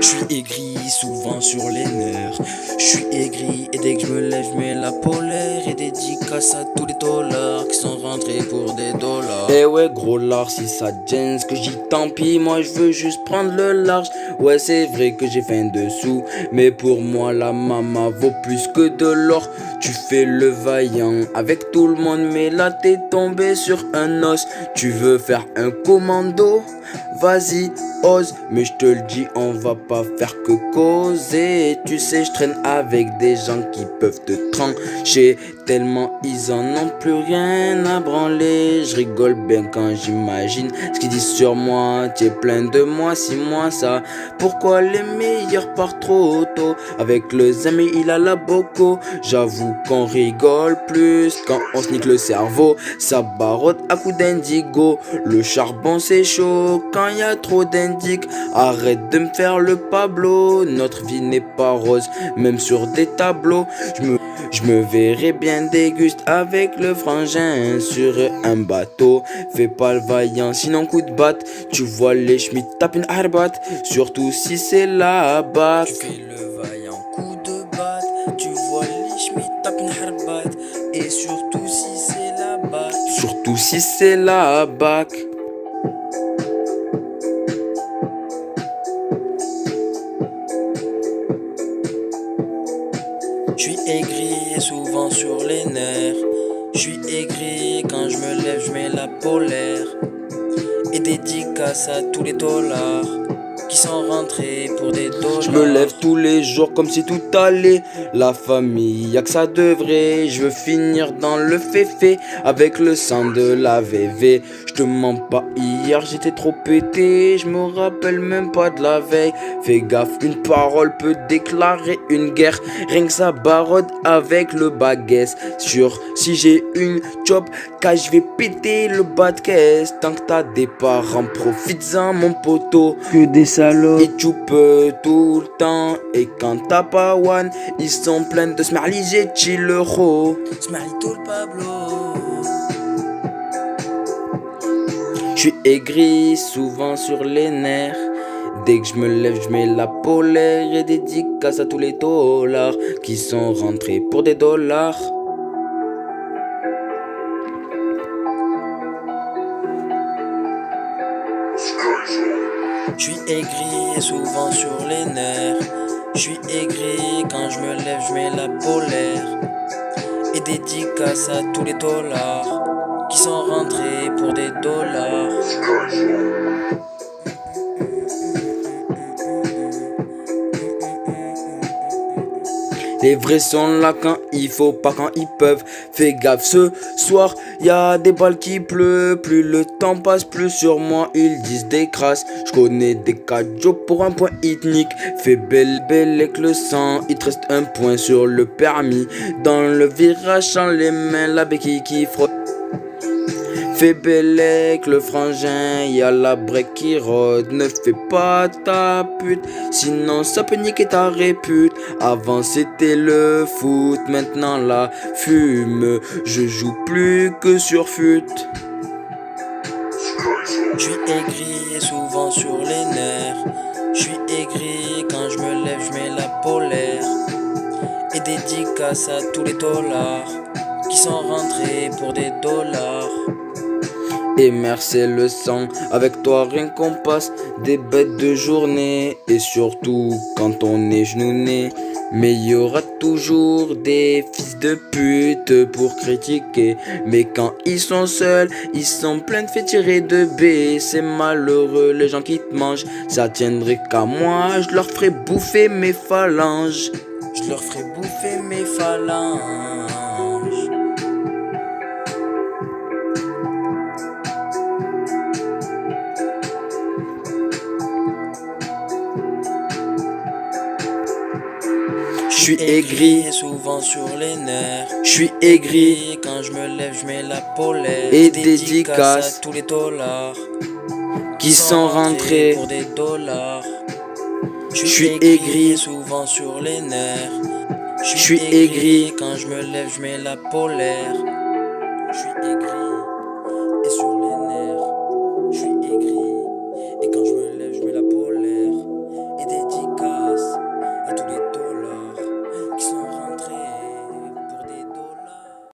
Je suis aigri, souvent sur les nerfs. Je suis aigri et dès que je me lève, je mets la polaire. Et dédicace à tous les dollars qui sont rentrés pour des dollars. Eh ouais, gros lard, si ça te gêne ce que j'dis, tant pis. Moi, je veux juste prendre le large. Ouais, c'est vrai que j'ai faim dessous. Mais pour moi, la mama vaut plus que de l'or. Tu fais le vaillant avec tout le monde, mais là, t'es tombé sur un os. Tu veux faire un commando? Vas-y, ose, mais je te le dis, on va pas faire que causer. Tu sais, je traîne avec des gens qui peuvent te trancher, tellement ils en ont plus rien à branler. Je rigole bien quand j'imagine ce qu'ils disent sur moi. T'es plein de moi, si moi ça. Pourquoi les meilleurs partent trop tôt? Avec le zami, il a la boco. J'avoue qu'on rigole plus quand on se nique le cerveau. Ça barotte à coups d'indigo. Le charbon c'est chaud quand y a trop d'indic. Arrête de me faire le Pablo. Notre vie n'est pas rose, même sur des tableaux. Je me verrais bien déguste avec le frangin sur un bateau. Fais pas le vaillant, sinon coup de batte. Tu vois les schmitts taper une arbat, surtout si c'est la batte. Tu fais le vaillant coup de batte. Tu vois les schmitts taper une arbat, et surtout si c'est la batte. Surtout si c'est la bac. Je suis aigri et souvent sur les nerfs. Je suis aigri quand je me lève, je mets la polaire. Et dédicace à tous les dollars qui sont rentrés pour des dollars. Je me lève tous les jours comme si tout allait. La famille, y'a que ça de vrai. Je veux finir dans le féfé avec le sang de la VV. Je te mens pas, hier j'étais trop pété. Je me rappelle même pas de la veille. Fais gaffe, une parole peut déclarer une guerre. Rien que ça barode avec le baguette. Sûr, si j'ai une chop, je vais péter le bas de caisse. Tant que t'as des parents, profites-en mon poteau. Que des salauds. Et tu peux tout le temps. Et quand t'as pas one, ils sont pleins de smarliger chillero. Smarlito le Pablo. Je suis aigri, souvent sur les nerfs. Dès que je me lève, je mets la polaire. Et dédicace à tous les dollars qui sont rentrés pour des dollars. Je suis aigri et souvent sur les nerfs. Je suis aigri quand je me lève, je mets la polaire. Et dédicace à tous les dollars qui sont rentrés pour des dollars. Les vrais sont là quand il faut, pas quand ils peuvent. Fais gaffe, ce soir y a des balles qui pleuvent. Plus le temps passe, plus sur moi ils disent des crasses. Je connais des cadjos pour un point ethnique. Fais belle avec le sang, il te reste un point sur le permis. Dans le virage sans les mains, la béquille qui frotte. Fais bellec le frangin, y'a la break qui rôde. Ne fais pas ta pute, sinon ça peut niquer ta répute. Avant c'était le foot, maintenant la fume. Je joue plus que sur fut. Je suis aigri et souvent sur les nerfs. Je suis aigri quand je me lève, je mets la polaire. Et dédicace à tous les dollars qui sont rentrés pour des dollars. Et merci le sang, avec toi rien qu'on passe des bêtes de journée. Et surtout quand on est genouné. Mais y aura toujours des fils de pute pour critiquer. Mais quand ils sont seuls, ils sont pleins de fait tirer de B. C'est malheureux les gens qui te mangent. Ça tiendrait qu'à moi, je leur ferai bouffer mes phalanges. Je leur ferai bouffer mes phalanges. Je suis aigri et souvent sur les nerfs. Je suis aigri quand je me lève, je mets la polaire. Et dédicace à tous les dollars qui sont rentrés pour des dollars. Je suis aigri et souvent sur les nerfs. Je suis aigri quand je me lève, je mets la polaire. Je suis aigri.